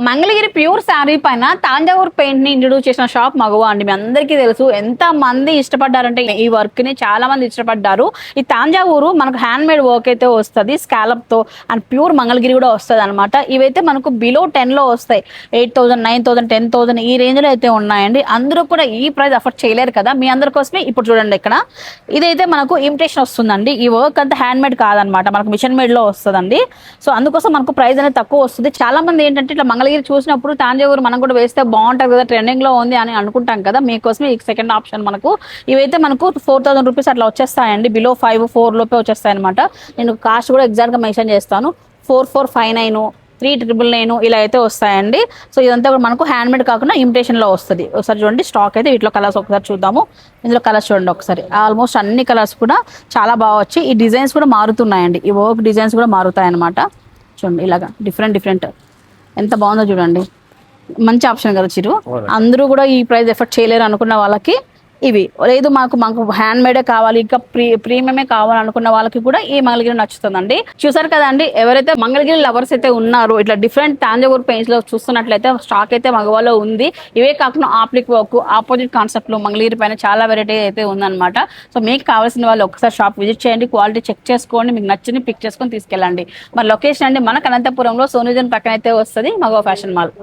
Mangalagiri pure sari పైన Thanjavur paint ని introduce చేసిన షాప్ మగువా అండి. మీ అందరికీ తెలుసు ఎంత మంది ఇష్టపడ్డారంటే ఈ వర్క్ ని, చాలా మంది ఇష్టపడ్డారు. ఈ తాంజావూరు మనకు హ్యాండ్ మేడ్ వర్క్ అయితే వస్తుంది స్కాలప్ తో, అండ్ ప్యూర్ మంగళగిరి కూడా వస్తుంది అనమాట. ఇవైతే మనకు బిలో 10 లో వస్తాయి. 8,000, 9,000, 10,000 ఈ రేంజ్ లో అయితే ఉన్నాయండి. అందరూ కూడా ఈ ప్రైస్ అఫోర్డ్ చేయలేరు కదా, మీ అందరి కోసమే ఇప్పుడు చూడండి. ఇక్కడ ఇదైతే మనకు ఇమిటేషన్ వస్తుందండి. ఈ వర్క్ అంతా హ్యాండ్ మేడ్ కాదనమాట, మనకు మిషన్ మేడ్ లో వస్తుందండి. సో అందుకోసం మనకు ప్రైస్ అనేది తక్కువ వస్తుంది. చాలా మంది ఏంటంటే ఇట్లా మంగళగిరి చూసినప్పుడు తాంజావూరు మనం కూడా వేస్తే బాగుంటుంది కదా, ట్రెండింగ్ లో ఉంది అని అనుకుంటాం కదా, మీకోసమే ఈ సెకండ్ ఆప్షన్. మనకు ఇవైతే మనకు 4,000 రూపీస్ అట్లా వచ్చేస్తాయండి. బిలో 5-4 లోపే వచ్చేస్తాయి అనమాట. నేను కాస్ట్ కూడా ఎగ్జాక్ట్ గా మెన్షన్ చేస్తాను. 4,459, 3,999 ఇలా అయితే వస్తాయండి. సో ఇదంతా కూడా మనకు హ్యాండ్ మేడ్ కాకుండా ఇమిటేషన్ లో వస్తుంది. ఒకసారి చూడండి స్టాక్ అయితే వీటిలో కలర్స్ ఒకసారి చూద్దాము. ఇందులో కలర్స్ చూడండి ఒకసారి. ఆల్మోస్ట్ అన్ని కలర్స్ కూడా చాలా బాగా వచ్చి ఈ డిజైన్స్ కూడా మారుతున్నాయండి. ఈ వర్క్ డిజైన్స్ కూడా మారుతాయి అనమాట. చూడండి ఇలాగా డిఫరెంట్ ఎంత బాగుందో చూడండి. మంచి ఆప్షన్ కదా చిరు. అందరూ కూడా ఈ ప్రైస్ ఎఫర్ట్ చేయలేరు అనుకున్న వాళ్ళకి ఇవి లేదు, మాకు హ్యాండ్ మేడే కావాలి, ఇంకా ప్రీమియమే కావాలనుకున్న వాళ్ళకి కూడా ఈ మంగళగిరి నచ్చుతుందండి. చూసారు కదండి, ఎవరైతే మంగళగిరి లవర్స్ అయితే ఉన్నారో ఇట్లా డిఫరెంట్ తాంజావూర్ పెయింట్స్ లో చూస్తున్నట్లయితే స్టాక్ అయితే మగవాళ్ళలో ఉంది. ఇవే కాకుండా ఆప్లిక్ వర్క్, ఆపోజిట్ కాన్సెప్ట్ లో మంగళగిరి పైన చాలా వెరైటీ అయితే ఉందన్నమాట. సో మీకు కావాల్సిన వాళ్ళు ఒకసారి షాప్ విజిట్ చేయండి, క్వాలిటీ చెక్ చేసుకోండి, మీకు నచ్చింది పిక్ చేసుకొని తీసుకెళ్ళండి. మరి లొకేషన్ అండి మనకు అనంతపురంలో సోనిజన్ పక్కన అయితే వస్తుంది మగవా ఫ్యాషన్ మాల్.